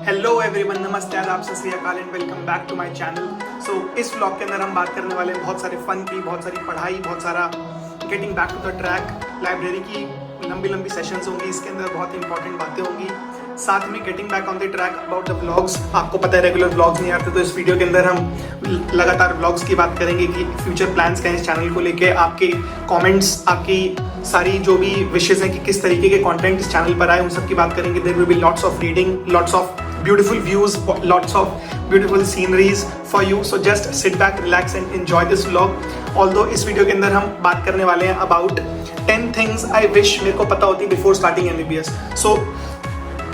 Hello everyone, नमस्ते, आदाब, सत श्री अकाल and welcome back to my channel. So इस व्लॉग के अंदर हम बात करने वाले हैं बहुत सारे फन की, बहुत सारी पढ़ाई, बहुत सारा getting back to the track, library की लंबी लंबी सेशंस होंगी, इसके अंदर बहुत इंपॉर्टेंट बातें होंगी, साथ में getting back on the track about the vlogs. आपको पता है रेगुलर व्लॉग्स नहीं आते, तो इस वीडियो के अंदर हम लगातार व्लॉग्स की बात करेंगे कि फ्यूचर प्लान्स क्या हैं इस चैनल को लेके, आपके कमेंट्स, आपकी सारी जो भी विशेष हैं कि किस तरीके के कंटेंट इस चैनल पर आए, उन सब की बात करेंगे। There will be lots of reading, lots of beautiful views, lots of beautiful sceneries for you, so just sit back, relax and enjoy this vlog। although इस वीडियो के अंदर हम बात करने वाले हैं about 10 things I wish मेरे को पता होती before starting MBBS। so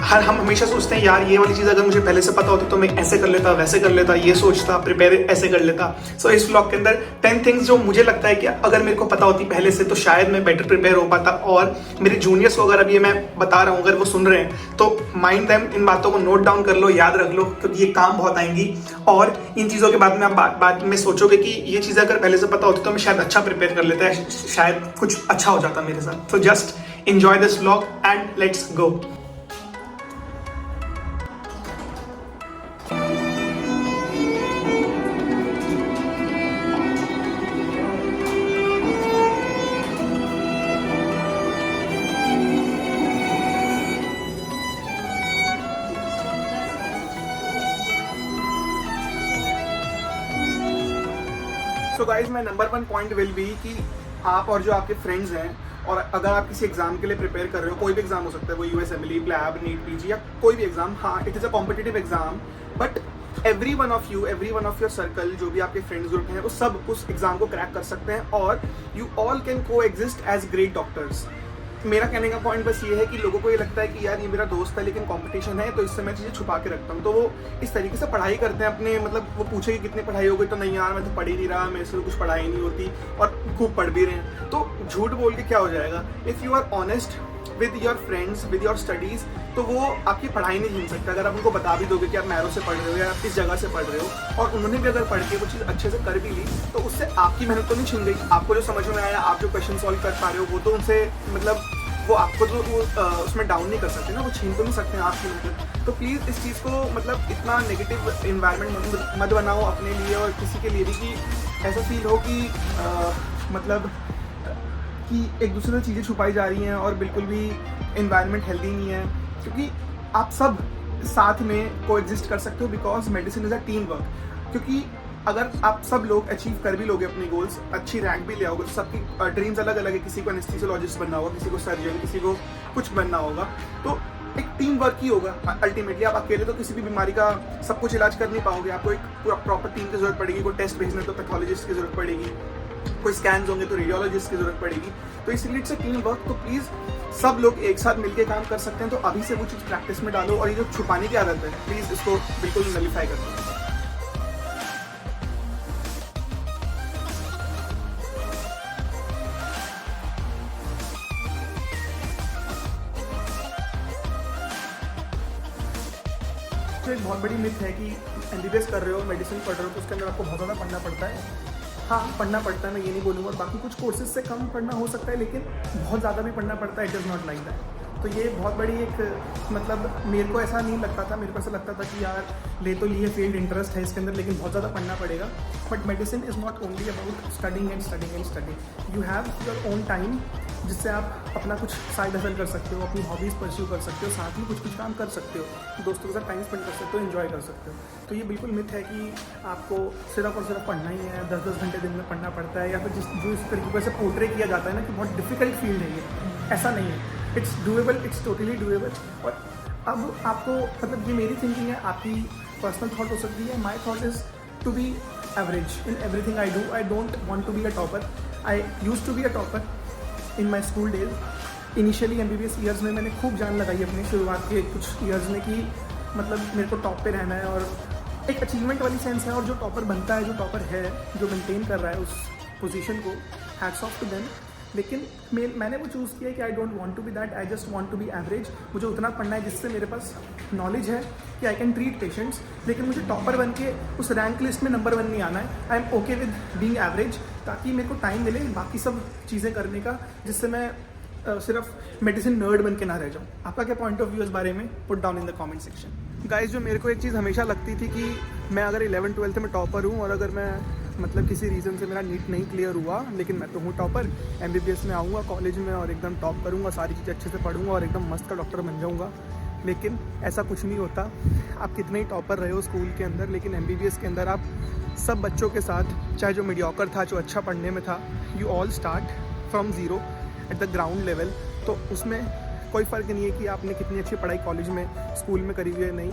हम हमेशा सोचते हैं यार ये वाली चीज़ अगर मुझे पहले से पता होती तो मैं ऐसे कर लेता, वैसे कर लेता, ये सोचता, प्रिपेयर ऐसे कर लेता। सो इस व्लॉग के अंदर 10 थिंग्स जो मुझे लगता है कि अगर मेरे को पता होती पहले से तो शायद मैं बेटर प्रिपेयर हो पाता, और मेरे जूनियर्स को अगर अब ये मैं बता रहा हूँ अगर वो सुन रहे हैं तो माइंड देम, इन बातों को नोट डाउन कर लो, याद रख लो, क्योंकि ये काम बहुत आएंगी। और इन चीज़ों के बाद में आप बाद में सोचोगे कि ये चीज़ अगर पहले से पता होती तो मैं शायद अच्छा प्रिपेयर कर लेता, शायद कुछ अच्छा हो जाता मेरे साथ। तो just enjoy this vlog and let's go। So guys, my number 1 point will be कि आप और जो आपके फ्रेंड्स हैं, और अगर आप किसी एग्जाम के लिए प्रिपेयर कर रहे हो, कोई भी एग्जाम हो सकता है, वो USMLE, प्लैब, नीट, पीजी या कोई भी एग्जाम, हाँ it is a competitive exam, but every one of your circle, जो भी आपके फ्रेंड्स ग्रुप हैं, वो सब उस एग्जाम को क्रैक कर सकते हैं, और यू ऑल कैन को एग्जिस्ट एज ग्रेट डॉक्टर्स। मेरा कहने का पॉइंट बस ये है कि लोगों को ये लगता है कि यार ये मेरा दोस्त है लेकिन कंपटीशन है, तो इससे मैं चीज़ें छुपा के रखता हूँ, तो वो इस तरीके से पढ़ाई करते हैं अपने, मतलब वो पूछे कि कितनी पढ़ाई हो गई, तो नहीं यार मैं तो पढ़ ही नहीं रहा, मेरे से तो कुछ पढ़ाई नहीं होती, और खूब पढ़ भी रहे हैं। तो झूठ बोल के क्या हो जाएगा? If you are honest with your friends, with your studies, तो वो आपकी पढ़ाई नहीं छीन सकता। अगर आप उनको बता भी दोगे कि आप मैरो से पढ़ रहे हो या आप इस जगह से पढ़ रहे हो, और उन्होंने भी अगर पढ़ के वो चीज़ अच्छे से कर भी ली, तो उससे आपकी मेहनत तो नहीं छीन गई। आपको जो समझ में आया, आप जो क्वेश्चन सॉल्व कर पा रहे हो, वो तो उनसे मतलब वो आपको तो उसमें डाउन नहीं कर सकते ना, वो छीन तो नहीं सकते हैं आपकी मेहनत। तो प्लीज़ इस चीज़ को मतलब इतना नेगेटिव इन्वायरमेंट मत बनाओ अपने लिए और किसी के लिए भी, कि ऐसा फील हो कि मतलब कि एक दूसरे से चीज़ें छुपाई जा रही हैं और बिल्कुल भी इन्वायरमेंट हेल्दी नहीं है, क्योंकि आप सब साथ में को एग्जिस्ट कर सकते हो, because medicine is a team work. क्योंकि अगर आप सब लोग अचीव कर भी लोगे अपनी गोल्स, अच्छी रैंक भी ले आओगे, तो सबकी ड्रीम्स अलग अलग है। किसी को एनेस्थीसियोलॉजिस्ट बनना होगा, किसी को सर्जन, किसी को कुछ बनना होगा, तो एक टीम वर्क ही होगा अल्टीमेटली। आप अकेले तो किसी भी बीमारी का सब कुछ इलाज कर नहीं पाओगे, आपको एक पूरा प्रॉपर टीम की जरूरत पड़ेगी। कोई टेस्ट भेजने तो पैथोलॉजिस्ट की जरूरत पड़ेगी, कोई स्कैन्स होंगे तो रेडियोलॉजिस्ट की जरूरत पड़ेगी। तो इसलिए इट्स अ टीम वर्क। तो प्लीज़ सब लोग एक साथ मिलकर काम कर सकते हैं, तो अभी से वो चीज़ प्रैक्टिस में डालो, और ये जो छुपाने की आदत है प्लीज़ इसको बिल्कुल नलीफाई कर दो। तो एक बहुत बड़ी मिथ है कि MBBS कर रहे हो, मेडिसिन पढ़ रहे हो, तो उसके अंदर आपको बहुत ज़्यादा पढ़ना पड़ता है। हाँ पढ़ना पड़ता है, मैं ये नहीं बोलूँगा, बाकी कुछ कोर्सेज से कम पढ़ना हो सकता है, लेकिन बहुत ज़्यादा भी पढ़ना पड़ता है। It is not like that. तो ये बहुत बड़ी एक मतलब मेरे को ऐसा नहीं लगता था, मेरे को ऐसा लगता था कि यार ले तो लिए, फील्ड इंटरेस्ट है इसके अंदर, लेकिन बहुत ज़्यादा पढ़ना पड़ेगा। But medicine is not only about studying and studying and studying. You have your own time, जिससे आप अपना कुछ साइड हसल कर सकते हो, अपनी हॉबीज़ परस्यू कर सकते हो, साथ में कुछ काम कर सकते हो, दोस्तों के साथ टाइम स्पेंड कर सकते हो, एंजॉय कर सकते हो। तो ये बिल्कुल मिथ है कि आपको सिर्फ और सिर्फ पढ़ना ही है, 10-10 घंटे दिन में पढ़ना पड़ता है, या फिर जो इस तरीके से पोर्ट्रे किया जाता है ना कि बहुत डिफिकल्ट फील्ड है ये, ऐसा नहीं है। It's doable, it's totally doable. और अब आपको मतलब ये मेरी थिंकिंग है, आपकी पर्सनल थॉट हो सकती है। My thought is to be average in everything I do. I don't want to be a topper. I use to be a topper in my school days. Initially MBBS years में मैंने खूब जान लगाई अपनी शुरुआत के कुछ ईयर्स में कि मतलब मेरे को टॉप पे रहना है, और एक अचीवमेंट वाली सेंस है। और जो टॉपर बनता है, जो टॉपर है, जो मेंटेन कर रहा है उस पोजीशन को, हैट्स ऑफ टू देम। लेकिन मैंने वो चूज़ किया कि I don't want to be that, I just want to be average. मुझे उतना पढ़ना है जिससे मेरे पास नॉलेज है कि आई कैन ट्रीट पेशेंट्स, लेकिन मुझे टॉपर बन के उस रैंक लिस्ट में नंबर 1 नहीं आना है। I am okay with being average, ताकि मेरे को टाइम मिले बाकी सब चीज़ें करने का, जिससे मैं सिर्फ मेडिसिन नर्ड बन के ना रह जाऊँ। आपका क्या पॉइंट ऑफ व्यू इस बारे में? Put down in the comment section. Guys जो मेरे को एक चीज़ हमेशा लगती थी कि मैं अगर 11th-12th में टॉपर हूँ और अगर मैं मतलब किसी रीज़न से मेरा नीट नहीं क्लियर हुआ, लेकिन मैं तो हूँ टॉपर, MBBS में आऊँगा कॉलेज में और एकदम टॉप करूँगा, सारी चीज़ें अच्छे से पढ़ूँगा और एकदम मस्त का डॉक्टर बन जाऊँगा। लेकिन ऐसा कुछ नहीं होता। आप कितने ही टॉपर रहे हो स्कूल के अंदर, लेकिन MBBS के अंदर आप सब बच्चों के साथ, चाहे जो मीडियोकर था, जो अच्छा पढ़ने में था, you all start from zero at the ground level. तो उसमें कोई फ़र्क नहीं है कि आपने कितनी अच्छी पढ़ाई कॉलेज में, स्कूल में करी हुई है, नहीं।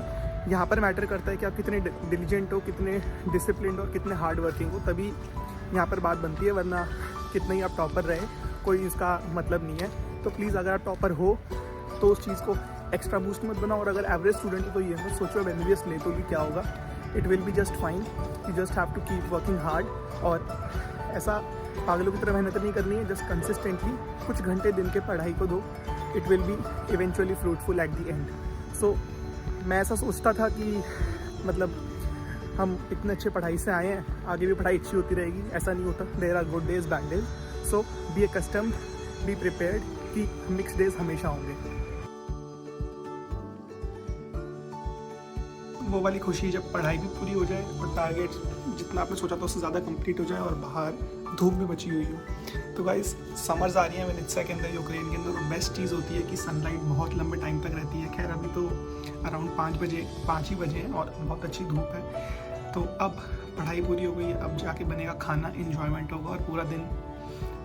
यहाँ पर मैटर करता है कि आप कितने डिलीजेंट हो, कितने डिसिप्लिन और कितने हार्ड वर्किंग हो, तभी यहाँ पर बात बनती है। वरना कितना ही आप टॉपर रहे, कोई इसका मतलब नहीं है। तो प्लीज़ अगर आप टॉपर हो तो उस चीज़ को एक्स्ट्रा बूस्ट मत बनाओ, और अगर एवरेज स्टूडेंट हो तो ये मत सोचो MBBS ले तो भी क्या होगा। It will be just fine. You just have to keep working hard, और ऐसा पागलों की तरह मेहनत नहीं करनी है। जस्ट कंसिस्टेंटली कुछ घंटे दिन के पढ़ाई को दो, it will be eventually fruitful at the end. So मैं ऐसा सोचता था कि मतलब हम इतने अच्छे पढ़ाई से आए हैं, आगे भी पढ़ाई अच्छी होती रहेगी। ऐसा नहीं होता। There are good days, bad days. So be accustomed, be prepared कि मिक्स डेज हमेशा होंगे। वो वाली खुशी जब पढ़ाई भी पूरी हो जाए और टारगेट जितना आपने सोचा था उससे ज़्यादा कंप्लीट हो जाए और बाहर धूप भी बची हुई हो। तो गाइस समर्स आ रही है वेनेत्सिया के अंदर, यूक्रेन के अंदर, और बेस्ट चीज़ होती है कि सनलाइट बहुत लंबे टाइम तक रहती है। खैर अभी तो अराउंड 5 ही बजे हैं और बहुत अच्छी धूप है। तो अब पढ़ाई पूरी हो गई है, अब जाके बनेगा खाना, इन्जॉयमेंट होगा और पूरा दिन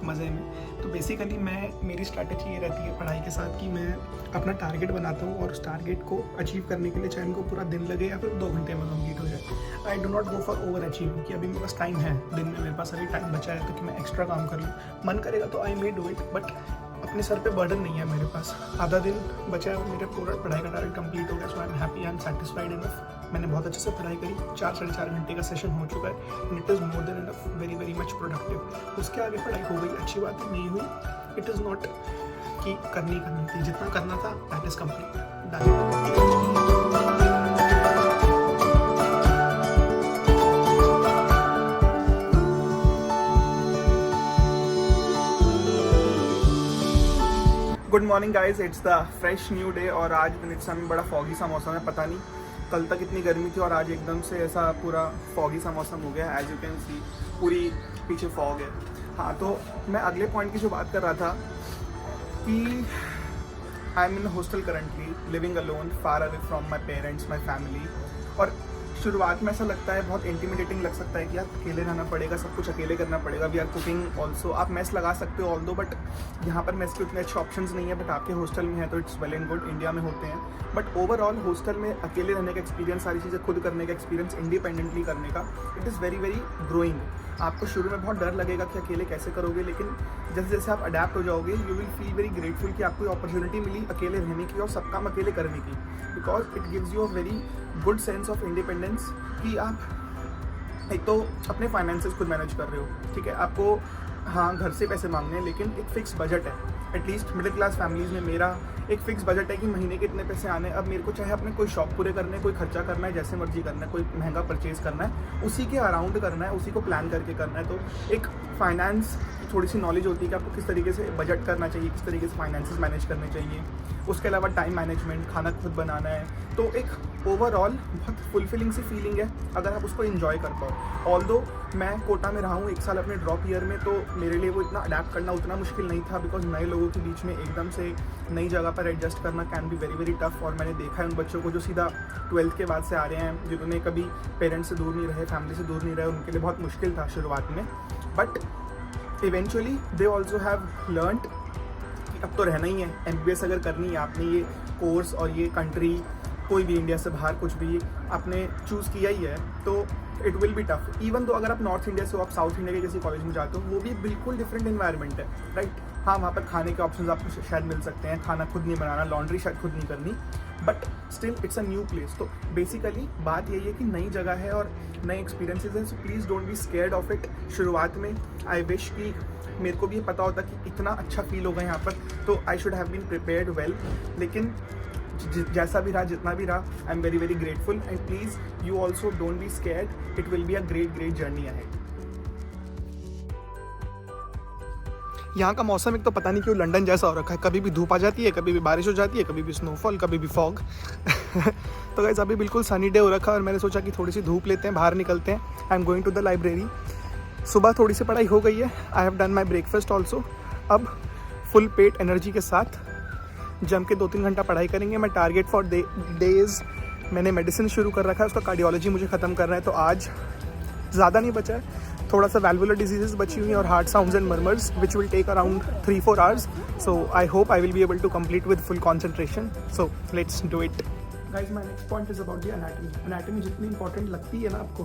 मज़े में। तो बेसिकली मेरी स्ट्रैटेजी ये रहती है पढ़ाई के साथ कि मैं अपना टारगेट बनाता हूँ और उस टारगेट को अचीव करने के लिए चाहे उनको पूरा दिन लगे या फिर 2 घंटे में कंप्लीट हो जाए। I do not go for over achieving कि अभी मेरे पास टाइम है, दिन में मेरे पास अभी टाइम बचा है तो कि मैं एक्स्ट्रा काम कर लूँ। मन करेगा तो आई मे डू इट, बट अपने सर पे बर्डन नहीं है मेरे पास। आधा दिन बचा है, मेरे पूरा पढ़ाई का टारगेट कंप्लीट हो गया। So I am happy, I am satisfied enough. मैंने बहुत अच्छे से पढ़ाई करी, 4-4.5 घंटे का सेशन हो चुका है, and it is more than enough, very very much productive. उसके आगे पढ़ाई हो गई, अच्छी बात है, नहीं हुई, इट इज़ नॉट कि करनी थी, जितना करना था that is complete, done. Good morning guys, it's the fresh new day. और आज वेनेत्सिया में बड़ा फॉगी सा मौसम है। पता नहीं कल तक इतनी गर्मी थी और आज एकदम से ऐसा पूरा फॉगी सा मौसम हो गया है। एज यू कैन सी पूरी पीछे फॉग है। हाँ, तो मैं अगले पॉइंट की जो बात कर रहा था कि I am in hostel currently, living alone, far away from my parents, my family. और शुरुआत में ऐसा लगता है, बहुत इंटिमिडेटिंग लग सकता है कि यार अकेले रहना पड़ेगा, सब कुछ अकेले करना पड़ेगा। We are cooking also. आप मेस लगा सकते हो ऑल्दो, बट यहाँ पर मेस के उतने अच्छे ऑप्शंस नहीं है। बट आपके हॉस्टल में है तो it's well and good, India में होते हैं। बट ओवरऑल हॉस्टल में अकेले रहने का एक्सपीरियंस, सारी चीज़ें खुद करने का एक्सपीरियंस, इंडिपेंडेंटली करने का, it is very very growing. आपको शुरू में बहुत डर लगेगा कि अकेले कैसे करोगे, लेकिन जैसे जैसे आप अडेप्ट हो जाओगे you will feel very grateful कि आपको अपॉर्चुनिटी मिली अकेले रहने की और सब काम अकेले करने की, because it gives you a very good sense of independence कि आप एक तो अपने फाइनेंसेस खुद मैनेज कर रहे हो, ठीक है। आपको हाँ घर से पैसे मांगने हैं, लेकिन एक फिक्स बजट है। एटलीस्ट मिडिल क्लास फैमिलीज़ में मेरा एक फिक्स बजट है कि महीने के इतने पैसे आने। अब मेरे को चाहे अपने कोई शौक पूरे करने, कोई खर्चा करना है, जैसे मर्जी करना है, कोई महंगा परचेज़ करना है, उसी के अराउंड करना है, उसी को प्लान करके करना है। तो एक फाइनेंस की थोड़ी सी नॉलेज होती है कि आपको किस तरीके से बजट करना चाहिए, किस तरीके से फाइनेंसेस मैनेज करने चाहिए। उसके अलावा टाइम मैनेजमेंट, खाना खुद बनाना है। तो एक ओवरऑल बहुत फुलफिलिंग सी फीलिंग है अगर आप उसको इन्जॉय कर पाओ। ऑल्दो मैं कोटा में रहा हूँ 1 साल अपने ड्रॉप ईयर में, तो मेरे लिए वो इतना अडेप्ट करना उतना मुश्किल नहीं था, बिकॉज नए लोगों के बीच में एकदम से नई जगह पर एडजस्ट करना can be very very tough. और मैंने देखा है उन बच्चों को जो सीधा 12th के बाद से आ रहे हैं, जिन्होंने कभी पेरेंट्स से दूर नहीं रहे, फैमिली से दूर नहीं रहे, उनके लिए बहुत मुश्किल था शुरुआत में। But eventually they also have learned कि अब तो रहना ही है, MBBS अगर करनी है आपने, ये कोर्स और ये कंट्री, कोई भी इंडिया से बाहर कुछ भी आपने चूज़ किया ही है, तो it will be tough. Even तो अगर आप नॉर्थ इंडिया से हो, आप साउथ इंडिया के किसी कॉलेज में जाते हो, वो भी बिल्कुल डिफरेंट इन्वायरमेंट है, राइट। हाँ, वहाँ पर खाने के ऑप्शंस आपको शायद मिल सकते हैं, खाना खुद नहीं बनाना, लॉन्ड्री शायद खुद नहीं करनी, but still it's a new place. तो बेसिकली बात यही है कि नई जगह है और नए एक्सपीरियंसेस हैं, so please don't be scared of it. शुरुआत में आई विश कि मेरे को भी ये पता होता कि इतना अच्छा फील होगा यहाँ पर, तो I should have been prepared well. लेकिन जैसा भी रहा, जितना भी रहा, I am very very grateful, and please you also don't be scared, it will be a great journey ahead. यहाँ का मौसम एक तो पता नहीं क्यों लंदन जैसा हो रखा है, कभी भी धूप आ जाती है, कभी भी बारिश हो जाती है, कभी भी स्नोफॉल, कभी भी फॉग। तो गाइस अभी बिल्कुल सनी डे हो रखा है और मैंने सोचा कि थोड़ी सी धूप लेते हैं, बाहर निकलते हैं। I am going to the library. सुबह थोड़ी सी पढ़ाई हो गई है। I have done my breakfast also. अब फुल पेट एनर्जी के साथ जम के 2-3 घंटा पढ़ाई करेंगे। मैं टारगेट फॉर डेज मैंने मेडिसिन शुरू कर रखा है, उसका कार्डियोलॉजी मुझे ख़त्म करना है। तो आज ज़्यादा नहीं बचा है, थोड़ा सा वैल्वुलर डिजीजेस बची हुई हैं और heart sounds and murmurs which will take around 3-4 hours. So I hope I will be able to complete with full concentration. So let's do it. Guys my next point is about the anatomy. Anatomy जितनी important लगती है ना आपको,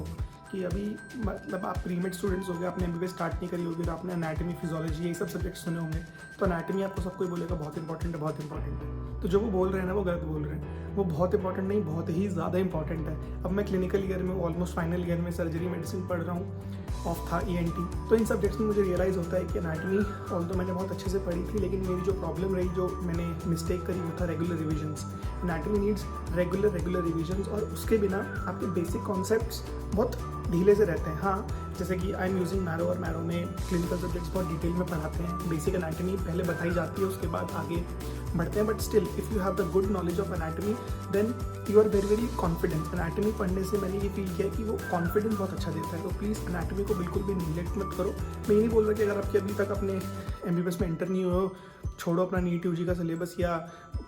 कि अभी मतलब आप premade students हो गए, आपने एमबीबीएस स्टार्ट नहीं करी होगी, तो आपने एनाटॉमी, फिजियोलॉजी यही सब सब्जेक्ट सुने होंगे। तो एनाटॉमी आपको सब कोई बोलेगा बहुत इंपॉर्टेंट है, बहुत इंपॉर्टेंट है। तो जो वो बोल रहे हैं ना वो गलत बोल रहे हैं। वो बहुत इंपॉर्टेंट नहीं, बहुत ही ज़्यादा इंपॉर्टेंट है। अब मैं क्लिनिकल ईयर में, ऑलमोस्ट फाइनल ईयर में सर्जरी मेडिसिन पढ़ रहा हूँ, ऑफ था ENT। तो इन सब्जेक्ट्स में मुझे रियलाइज़ होता है कि एनाटॉमी ऑल्दो मैंने बहुत अच्छे से पढ़ी थी, लेकिन मेरी जो प्रॉब्लम रही, जो मैंने मिस्टेक करी, वो था regular revisions. Anatomy needs regular revisions, और उसके बिना आपके बेसिक कॉन्सेप्ट्स बहुत ढीले से रहते हैं। हाँ, जैसे कि आई एम यूजिंग मैरो, और मैरो में क्लिनिकल सब्जेक्ट्स बहुत डिटेल में पढ़ाते हैं। बेसिक एनाटॉमी पहले बताई जाती है, उसके बाद आगे बढ़ते हैं। But still if you have the good knowledge of anatomy then you are very confident. Anatomy पढ़ने से मैंने ये फील किया कि वो कॉन्फिडेंस बहुत अच्छा देता है। तो प्लीज़ एनाटॉमी को बिल्कुल भी निगलेक्ट मत करो। मैं ये नहीं बोल रहा कि अगर आपके अभी तक अपने एमबीबीएस में एंटर नहीं हुए हो, छोड़ो अपना नीट यूजी का सिलेबस, या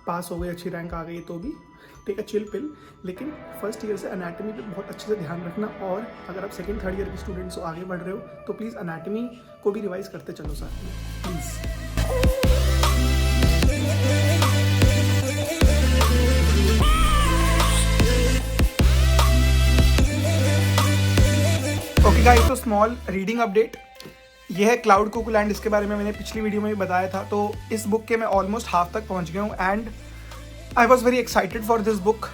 पास हो गए, अच्छी रैंक आ गई, तो भी टेक अ चिल पिल। लेकिन फर्स्ट ईयर से एनाटॉमी पे बहुत अच्छे से ध्यान रखना। और अगर आप सेकंड थर्ड ईयर के स्टूडेंट्स हो, आगे बढ़ रहे हो, तो प्लीज़ एनाटॉमी को भी रिवाइज करते चलो साथ में, प्लीज़। ओके गाइस, तो स्मॉल रीडिंग अपडेट। ये है क्लाउड कुकू लैंड। इसके बारे में मैंने पिछली वीडियो में भी बताया था। तो इस बुक के मैं ऑलमोस्ट हाफ तक पहुंच गया हूँ and I was very excited for this book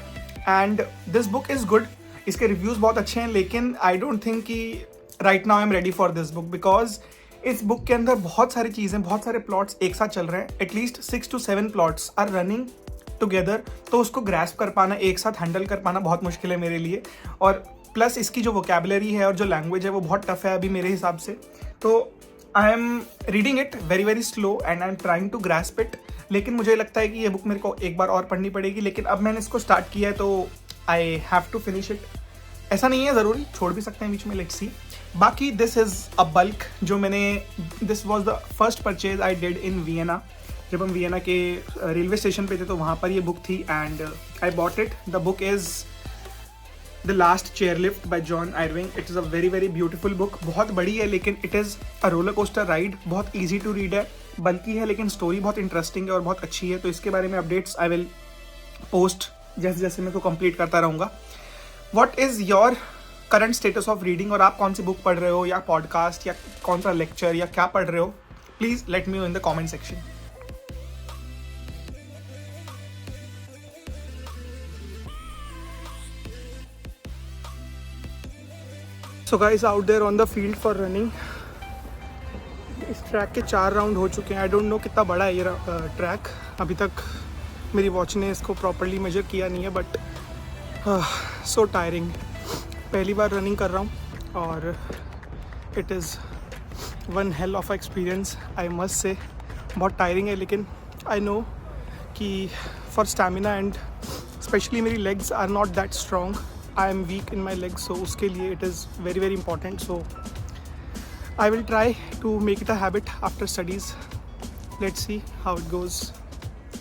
and this book is good. इसके रिव्यूज़ बहुत अच्छे हैं, लेकिन आई डोंट थिंक कि right now I am ready for this book, because इस बुक के अंदर बहुत सारी चीज़ें, बहुत सारे प्लॉट्स एक साथ चल रहे हैं। At least 6 to 7 plots are running together. तो उसको ग्रैस्प कर पाना, एक साथ हैंडल कर पाना बहुत मुश्किल है मेरे लिए। और प्लस इसकी जो वोकैबुलरी है और जो लैंग्वेज है वो बहुत टफ है अभी मेरे हिसाब से। तो I am reading it very slow and I am trying to grasp it. लेकिन मुझे लगता है कि ये बुक मेरे को एक बार और पढ़नी पड़ेगी। लेकिन अब मैंने इसको स्टार्ट किया है तो I have to finish it. ऐसा नहीं है ज़रूरी, छोड़ भी सकते हैं बीच में, लेट्स सी। बाकी दिस इज़ अ बल्क जो मैंने, this was the first purchase I did in Vienna. जब हम वियना के रेलवे स्टेशन पे थे तो वहाँ पर ये बुक थी and I bought it. The book is the last chairlift bye John आयरविंग। It is a very beautiful book. बहुत बड़ी है लेकिन it is a roller coaster ride. बहुत ईजी टू रीड है, बल्कि है, लेकिन स्टोरी बहुत इंटरेस्टिंग है और बहुत अच्छी है। तो इसके बारे में अपडेट्स आई विल पोस्ट जैसे जैसे मैं तो कंप्लीट करता रहूँगा। What is your current status of reading, और आप कौन सी बुक पढ़ रहे हो, या पॉडकास्ट, या कौन सा लेक्चर, या क्या पढ़ रहे हो? Please let me know in the comment section. So guys out there on the field for running. इस ट्रैक के 4 राउंड हो चुके हैं। आई डोंट नो कितना बड़ा है ये ट्रैक। अभी तक मेरी वॉच ने इसको प्रॉपर्ली मेजर किया नहीं है, बट सो टायरिंग। पहली बार रनिंग कर रहा हूँ और it is one hell of experience, I must say. बहुत टायरिंग है, लेकिन आई नो कि फॉर स्टैमिना एंड स्पेशली मेरी legs are not that strong. I am weak in my legs, so उसके लिए it is very important. So I will try to make it a habit after studies. Let's see how it goes.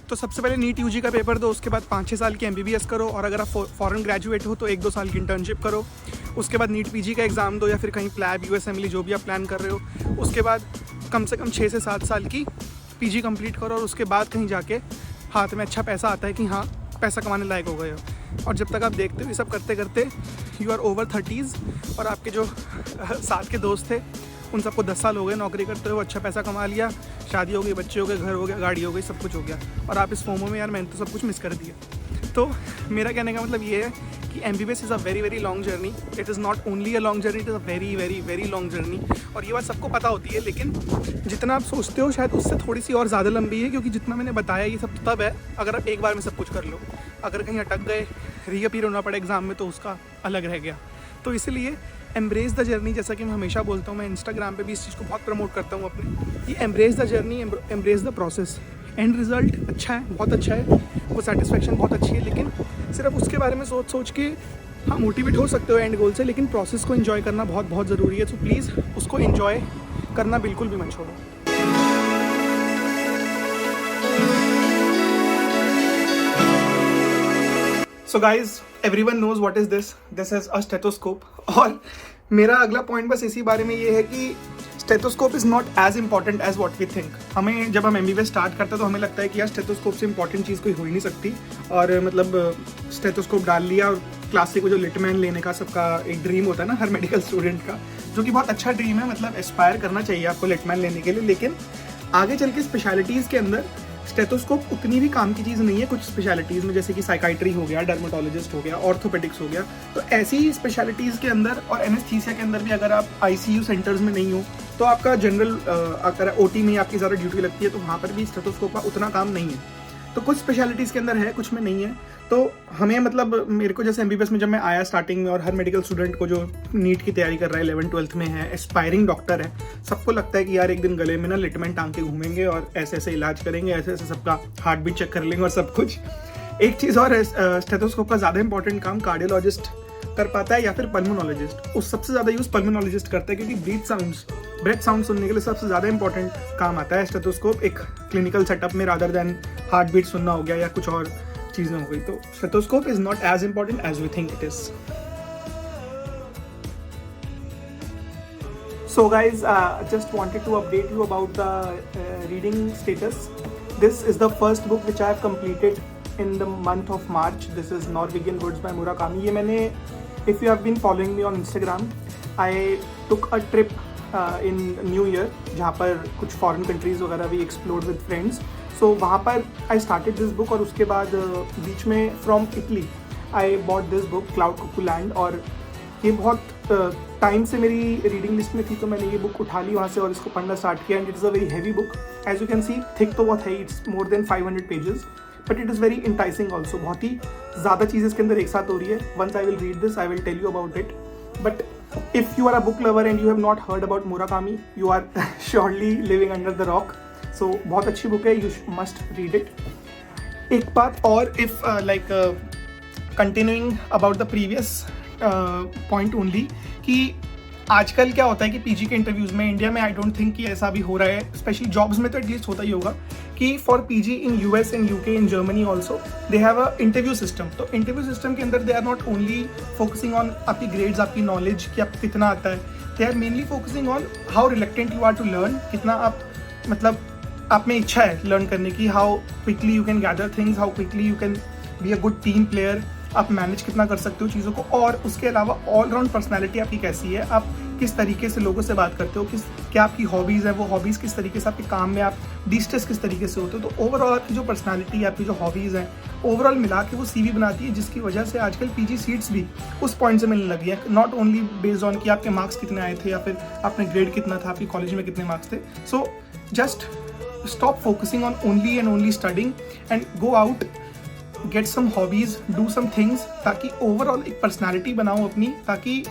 तो सबसे पहले NEET UG का paper दो, उसके बाद 5-6 साल की MBBS करो, और अगर आप फॉरेन ग्रेजुएट हो तो 1-2 साल की इंटर्नशिप करो। उसके बाद नीट PG का एग्ज़ाम दो, या फिर कहीं प्लैब, USMLE जो भी आप प्लान कर रहे हो। उसके बाद कम से कम 6 से 7 साल की PG कंप्लीट करो, और उसके बाद कहीं जाके हाथ में अच्छा पैसा आता है कि हाँ पैसा कमाने लायक हो गए हो। और जब तक आप देखते हो ये सब करते करते यू आर ओवर 30s, और आपके जो साथ के दोस्त थे उन सबको 10 साल हो गए नौकरी करते हुए, अच्छा पैसा कमा लिया, शादी हो गई, बच्चे हो गए, घर हो गया, गाड़ी हो गई, सब कुछ हो गया, और आप इस फोमो में यार मैंने तो सब कुछ मिस कर दिया। तो मेरा कहने का मतलब ये है कि MBBS is a very long journey. It is not only a long journey, it is a very long journey. और ये बात सबको पता होती है, लेकिन जितना आप सोचते हो शायद उससे थोड़ी सी और ज़्यादा लंबी है, क्योंकि जितना मैंने बताया ये सब तब है अगर आप एक बार में सब कुछ कर लो। अगर कहीं अटक गए, रीअपीयर होना पड़े एग्ज़ाम में, तो उसका अलग रह गया। तो इसलिए एम्ब्रेस द जर्नी, जैसा कि मैं हमेशा बोलता हूँ, मैं इंस्टाग्राम पे भी इस चीज़ को बहुत प्रमोट करता हूँ अपने, कि embrace the journey, embrace the process. End result अच्छा है, बहुत अच्छा है, वो सेटिस्फेक्शन बहुत अच्छी है, लेकिन सिर्फ उसके बारे में सोच सोच के हाँ मोटिवेट हो सकते हो एंड गोल से, लेकिन प्रोसेस को एंजॉय करना बहुत बहुत ज़रूरी है। सो प्लीज़ उसको एंजॉय करना बिल्कुल भी मत छोड़ो। So guys, everyone knows what is this is a stethoscope. और मेरा अगला पॉइंट बस इसी बारे में ये है कि stethoscope is not as important as what we think. हमें जब हम MBBS स्टार्ट करते हैं तो हमें लगता है कि यार स्टेथोस्कोप से इंपॉर्टेंट चीज़ कोई हो ही नहीं सकती, और मतलब स्टेथोस्कोप डाल लिया और क्लासिक को जो लिटमैन लेने का सबका एक ड्रीम होता है ना हर मेडिकल स्टूडेंट का, जो कि बहुत अच्छा ड्रीम है, मतलब एस्पायर करना चाहिए आपको लिटमैन लेने के लिए। लेकिन आगे चल के स्पेशलिटीज़ के अंदर स्टेथोस्कोप उतनी भी काम की चीज़ नहीं है कुछ स्पेशलिटीज़ में, जैसे कि साइकाइट्री हो गया, डर्मेटोलॉजिस्ट हो गया, ऑर्थोपेडिक्स हो गया। तो ऐसी ही स्पेशलिटीज़ के अंदर और एनेस्थीसिया के अंदर भी अगर आप ICU सेंटर्स में नहीं हो तो आपका जनरल अगर OT में आपकी ज़्यादा ड्यूटी लगती है तो वहाँ पर भी स्टेथोस्कोप का उतना काम नहीं है। तो कुछ स्पेशलिटीज़ के अंदर है, कुछ में नहीं है। तो हमें मतलब मेरे को जैसे MBBS में जब मैं आया स्टार्टिंग में, और हर मेडिकल स्टूडेंट को जो नीट की तैयारी कर रहा है 11th-12th में है, एस्पायरिंग डॉक्टर है, सबको लगता है कि यार एक दिन गले में ना लिटमैन टांग के घूमेंगे और ऐसे ऐसे इलाज करेंगे, ऐसे ऐसे सबका हार्ट बीट चेक कर लेंगे और सब कुछ। एक चीज़ और है, स्टेथोस्कोप का ज़्यादा इंपॉर्टेंट काम कार्डियोलॉजिस्ट कर पाता है या फिर पल्मोनोलॉजिस्ट। उस सबसे ज़्यादा यूज़ पल्मोनोलॉजिस्ट करता है, क्योंकि ब्रेथ साउंड सुनने के लिए सबसे ज़्यादा इंपॉर्टेंट काम आता है स्टेथोस्कोप एक क्लिनिकल सेटअप में, रादर देन हार्ट बीट सुनना हो गया या कुछ और चीज़ें हो गई। तो stethoscope is not as important as we think it is. So guys, just wanted to update you about the reading status. This is the first book which I have completed in the month of March. This is Norwegian Woods by Murakami. ये मैंने, if you have been following me on Instagram, I took a trip in New Year, जहाँ पर कुछ foreign countries वगैरह भी explored with friends. So वहाँ पर I started this book, और उसके बाद बीच में from Italy I bought this book Cloud Cuckoo Land, और ये बहुत टाइम से मेरी रीडिंग लिस्ट में थी, तो मैंने ये बुक उठा ली वहाँ से और इसको पढ़ना स्टार्ट किया। And it is a very heavy book, as you can see, thick तो बहुत है, it's more than 500 pages, but it is very enticing also. बहुत ही ज़्यादा चीज़ें इसके अंदर एक साथ हो रही है। Once I will read this I will tell you about it, but if you are a book lover and you have not heard about Murakami, you are surely living under the rock. So बहुत अच्छी book है, you must read it. एक बात और, if like continuing about the previous point only, कि आजकल क्या होता है कि PG के इंटरव्यूज़ में इंडिया में आई डोंट थिंक कि ऐसा भी हो रहा है, स्पेशली जॉब्स में तो एटलीस्ट होता ही होगा, कि for PG in US in UK in Germany also they have a interview system. तो इंटरव्यू सिस्टम के अंदर they are not only focusing on आपकी ग्रेड्स, आपकी नॉलेज कि आपको कितना आता है, they are mainly focusing on how reluctant you are to learn, कितना आप मतलब आप में इच्छा है लर्न करने की, how quickly you can gather things, how quickly you can be a good team player, आप मैनेज कितना कर सकते हो चीज़ों को, और उसके अलावा ऑलराउंड पर्सनैलिटी आपकी कैसी है, आप किस तरीके से लोगों से बात करते हो, क्या आपकी हॉबीज़ है, वो हॉबीज़ किस तरीके से आपके काम में आप डिस्ट्रेस किस तरीके से होते हो। तो ओवरऑल आपकी जो पर्सनैलिटी है, आपकी जो हॉबीज़ हैं, ओवरऑल मिला के वो CV बनाती है, जिसकी वजह से आजकल PG सीट्स भी उस पॉइंट से मिलने लगी है, नॉट ओनली बेस्ड ऑन कि आपके मार्क्स कितने आए थे या फिर आपने ग्रेड कितना था, आपकी कॉलेज में कितने मार्क्स थे। So just stop focusing on only and only studying and go out, get some hobbies, do some things, ताकि ओवरऑल एक पर्सनैलिटी बनाओ अपनी, ताकि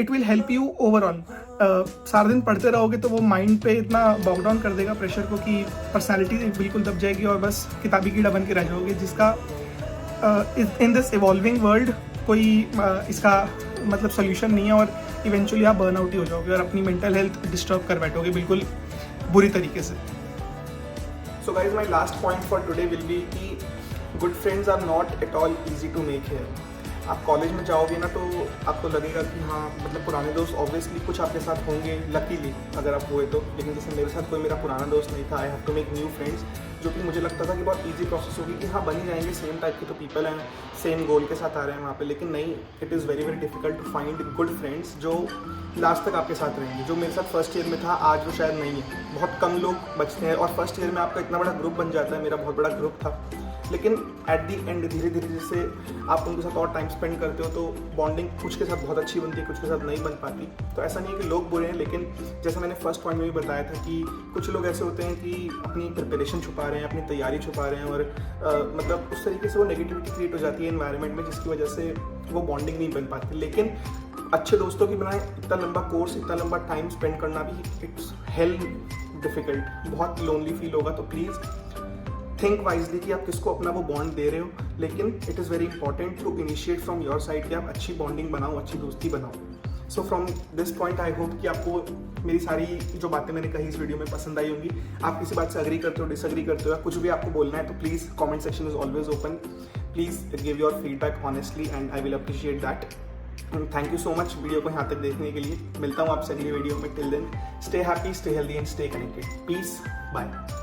it will help you overall. सारा दिन पढ़ते रहोगे तो वो माइंड पे इतना बॉकडाउन कर देगा प्रेशर को कि पर्सनैलिटी बिल्कुल दब जाएगी और बस किताबी कीड़ा बन के रह जाओगे, जिसका इन दिस इवॉल्विंग वर्ल्ड कोई इसका मतलब सोल्यूशन नहीं है, और इवेंचुअली आप बर्न आउट ही हो जाओगे और अपनी मेंटल हेल्थ डिस्टर्ब कर बैठोगे बिल्कुल बुरी तरीके से। So guys, my last point for today will be कि good friends are not at all easy to make here. आप कॉलेज में जाओगे ना तो आपको लगेगा कि हाँ मतलब पुराने दोस्त ऑब्वियसली कुछ आपके साथ होंगे, लकीली अगर आप हुए तो, लेकिन जैसे मेरे साथ कोई मेरा पुराना दोस्त नहीं था। I have to make new friends, जो कि मुझे लगता था कि बहुत ईजी प्रोसेस होगी कि हाँ बन ही जाएंगे, सेम टाइप के तो पीपल हैं, सेम गोल के साथ आ रहे हैं वहाँ पे, लेकिन नहीं, it is very very difficult to find good friends जो लास्ट तक आपके साथ रहेंगे। जो मेरे साथ फर्स्ट ईयर में था आज वो शायद नहीं है, बहुत कम लोग बचते हैं, और फर्स्ट ईयर में आपका इतना बड़ा ग्रुप बन जाता है, मेरा बहुत बड़ा ग्रुप था, लेकिन एट दी एंड धीरे धीरे जैसे आप उनके साथ और टाइम स्पेंड करते हो तो बॉन्डिंग कुछ के साथ बहुत अच्छी बनती है, कुछ के साथ नहीं बन पाती। तो ऐसा नहीं है कि लोग बुरे हैं, लेकिन जैसा मैंने फर्स्ट पॉइंट में भी बताया था कि कुछ लोग ऐसे होते हैं कि अपनी प्रिपरेशन छुपा रहे हैं, अपनी तैयारी छुपा रहे हैं, और मतलब उस तरीके से वो नेगेटिविटी क्रिएट हो जाती है एनवायरनमेंट में, जिसकी वजह से वो बॉन्डिंग नहीं बन पाती। लेकिन अच्छे दोस्तों की बनाए इतना लंबा कोर्स, इतना लंबा टाइम स्पेंड करना भी इट्स हेल डिफिकल्ट, बहुत लोनली फील होगा। तो प्लीज़ थिंक वाइजली कि आप किसको अपना वो बॉन्ड दे रहे हो, लेकिन it is very important to initiate from your side कि आप अच्छी बॉन्डिंग बनाओ, अच्छी दोस्ती बनाओ। So from this point I hope कि आपको मेरी सारी जो बातें मैंने कही इस वीडियो में पसंद आई होंगी। आप किसी बात से अग्री करते हो, डिसअग्री करते हो, या कुछ भी आपको बोलना है तो please comment section is always open. Please give your feedback honestly and I will appreciate that. Thank you so much video को यहाँ तक देखने के लिए। मिलता हूँ आपसे अगली वीडियो में। Till then stay happy, stay healthy and stay connected. Peace, bye.